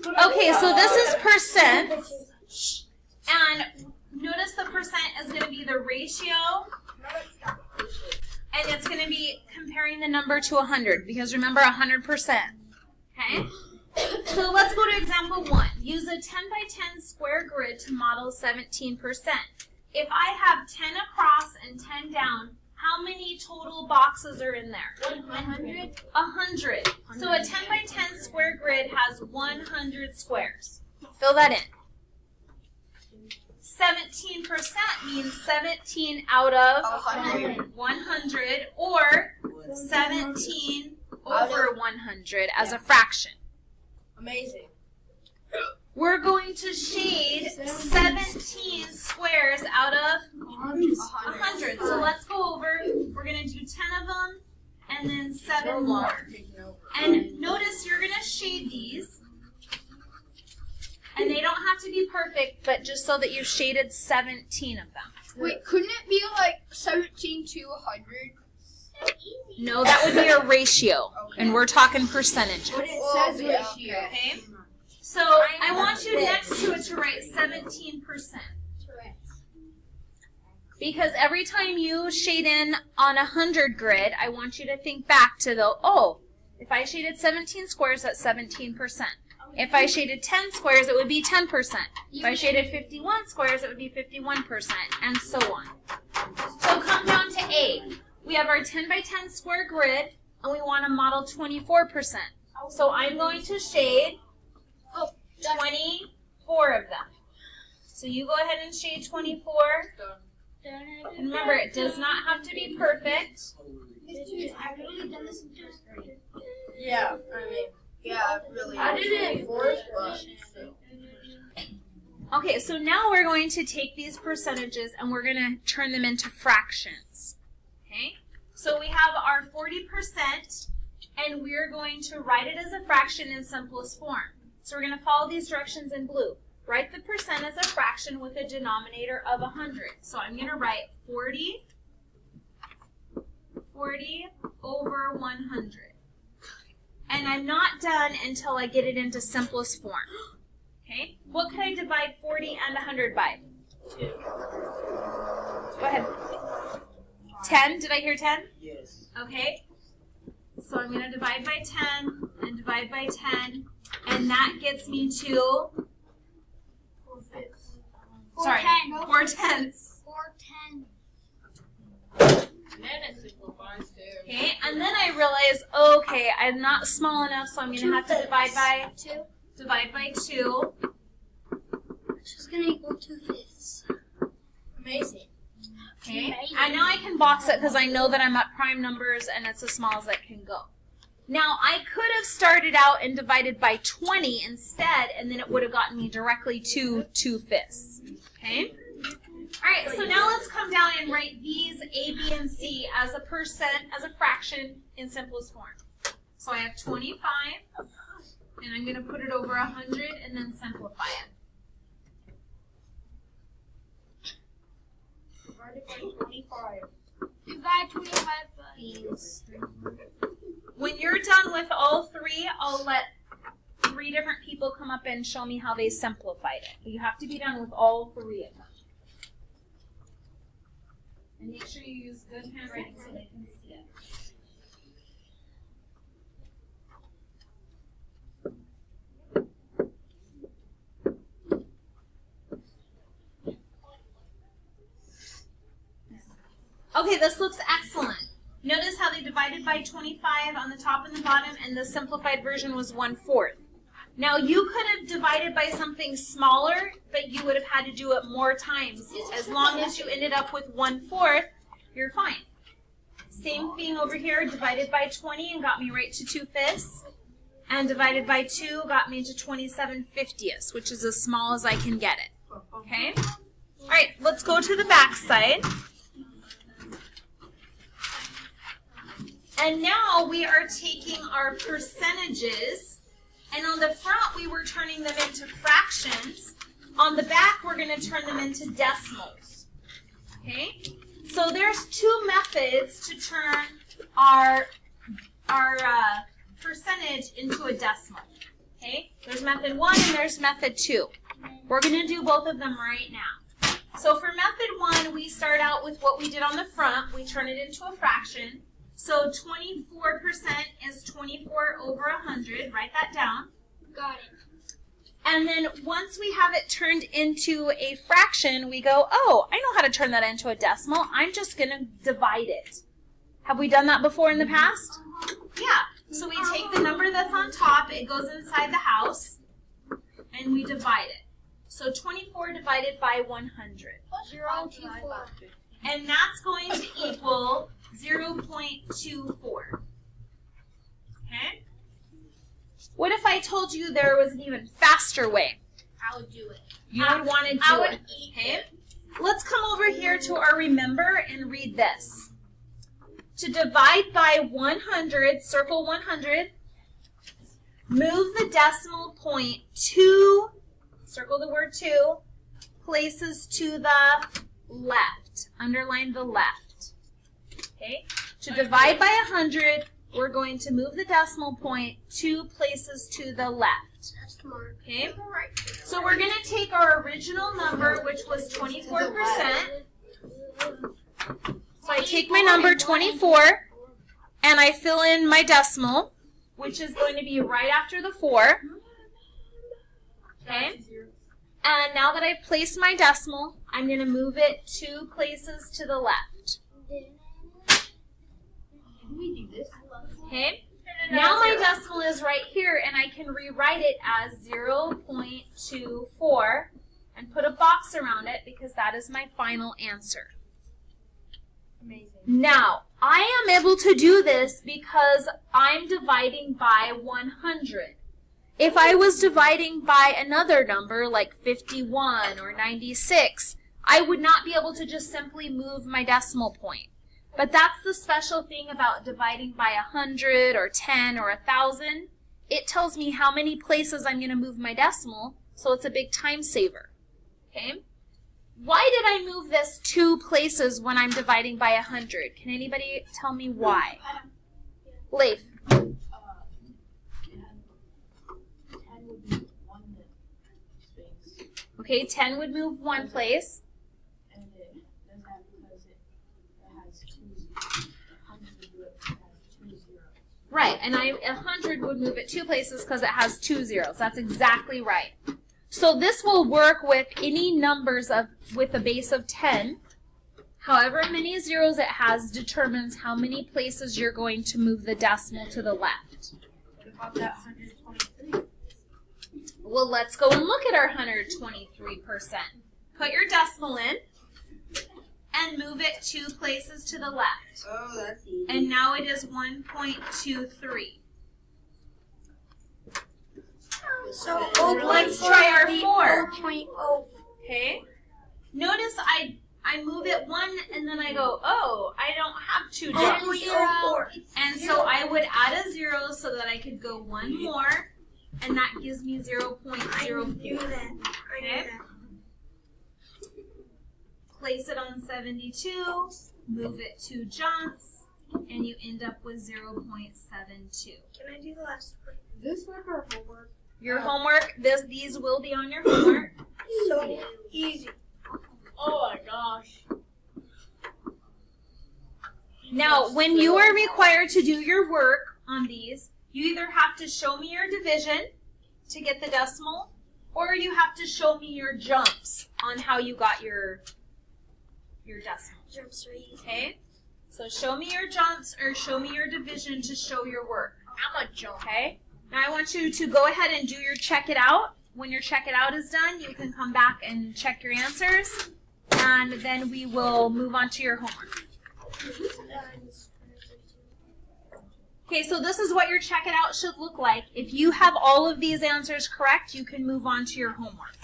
Okay, so this is percent. And notice the percent is going to be the ratio. And it's going to be comparing the number to 100. Because remember, 100%. Okay? So let's go to example 1. Use a 10 by 10 square grid to model 17%. If I have 10 across and 10 down, how many total boxes are in there? 100. 100. So a 10 by 10 square grid has 100 squares. Fill that in. 17% means 17 out of 100 or 17 over 100 as a fraction. Amazing. We're going to shade 17 squares out of 100. So let's go over. We're going to do 10 of them and then 7 more. And notice you're going to shade these. And they don't have to be perfect, but just so that you've shaded 17 of them. Wait, couldn't it be like 17 to 100? No, that would be a ratio. And we're talking percentages. But it says ratio. Okay? So I want you next to it to write 17%. Because every time you shade in on a 100 grid, I want you to think back to the, if I shaded 17 squares, that's 17%. If I shaded 10 squares, it would be 10%. If I shaded 51 squares, it would be 51%, and so on. So come down to A. We have our 10 by 10 square grid, and we want to model 24%. So I'm going to shade 24 of them. So you go ahead and shade 24. And remember, it does not have to be perfect. Yeah, really. I did it first, but... Okay, so now we're going to take these percentages and we're going to turn them into fractions. Okay? So we have our 40% and we're going to write it as a fraction in simplest form. So we're going to follow these directions in blue. Write the percent as a fraction with a denominator of 100. So I'm going to write 40 over 100. And I'm not done until I get it into simplest form. Okay? What could I divide 40 and 100 by? 2. Go ahead. 10? Did I hear 10? Yes. Okay. So I'm going to divide by 10 and divide by 10. And that gets me to... 4 tenths. 4 tenths. And then it simplifies too. Okay, and then I realize, okay, I'm not small enough, so I'm going to have to divide by 2. Divide by 2. Which is going to equal 2/5. Amazing. Okay, and now I can box it because I know that I'm at prime numbers and it's as small as it can go. Now, I could have started out and divided by 20 instead, and then it would have gotten me directly to 2/5. Okay? All right, so now let's come down and write these A, B, and C as a percent, as a fraction in simplest form. So I have 25, and I'm going to put it over 100 and then simplify it. Divided by 25. Divide 25 by... When you're done with all 3, I'll let 3 different people come up and show me how they simplified it. But you have to be done with all 3 of them. And make sure you use good handwriting so they can see it. Okay, this looks excellent. Notice how they divided by 25 on the top and the bottom, and the simplified version was 1/4. Now, you could have divided by something smaller, but you would have had to do it more times. As long as you ended up with 1/4, you're fine. Same thing over here, divided by 20 and got me right to 2/5. And divided by 2 got me to 27/50, which is as small as I can get it. Okay? All right, let's go to the back side. And now we are taking our percentages, and on the front we were turning them into fractions. On the back we're going to turn them into decimals. Okay? So there's 2 methods to turn our percentage into a decimal. Okay, there's method 1 and there's method 2. We're going to do both of them right now. So for method 1, we start out with what we did on the front. We turn it into a fraction. So 24% is 24 over 100. Write that down. Got it. And then once we have it turned into a fraction, we go, oh, I know how to turn that into a decimal. I'm just going to divide it. Have we done that before in the past? Yeah. So we take the number that's on top, it goes inside the house, and we divide it. So 24 divided by 100. 0.24. And that's going to equal 0.24. Okay? What if I told you there was an even faster way? I would do it. You would want to do it. Okay? Let's come over here to our remember and read this. To divide by 100, circle 100, move the decimal point 2, circle the word 2, places to the left. Underline the left. Okay? To divide by 100, we're going to move the decimal point 2 places to the left. That's smart. Okay? So we're going to take our original number, which was 24%. So I take my number 24 and I fill in my decimal, which is going to be right after the 4. Okay? And now that I've placed my decimal, I'm going to move it 2 places to the left. Okay? Now my decimal is right here and I can rewrite it as 0.24 and put a box around it because that is my final answer. Amazing. Now, I am able to do this because I'm dividing by 100. If I was dividing by another number like 51 or 96, I would not be able to just simply move my decimal point. But that's the special thing about dividing by 100 or 10 or 1,000. It tells me how many places I'm going to move my decimal, so it's a big time saver. Okay? Why did I move this 2 places when I'm dividing by 100? Can anybody tell me why? Leif. 10 would be 1 space. Okay, 10 would move 1 place. And it does that because it has 2 100 would do it, it has 2 zeros. Right, and 100 would move it 2 places because it has 2 zeros. That's exactly right. So this will work with any numbers with a base of 10. However many zeros it has determines how many places you're going to move the decimal to the left. What about that 123? Well, let's go and look at our 123%. Put your decimal in and move it 2 places to the left. Oh, that's easy. And now it is 1.23. So Let's try our 4. 4.0. Okay. Notice I move it 1 and then I go, oh, I don't have 2 jumps. 0.04. And so I would add a 0 so that I could go 1 more, and that gives me 0.04. I knew that. Okay. Place it on 72, move it 2 jumps, and you end up with 0.72. Can I do the last one? Is this like our homework? Your homework, these will be on your homework. So easy. Oh my gosh. Now, when you are required to do your work on these, you either have to show me your division to get the decimal, or you have to show me your jumps on how you got your decimal. Jumps are easy. Okay? So show me your jumps or show me your division to show your work. I'm a jump. Okay? Now I want you to go ahead and do your check it out. When your check it out is done, you can come back and check your answers, and then we will move on to your homework. Okay, so this is what your check it out should look like. If you have all of these answers correct, you can move on to your homework.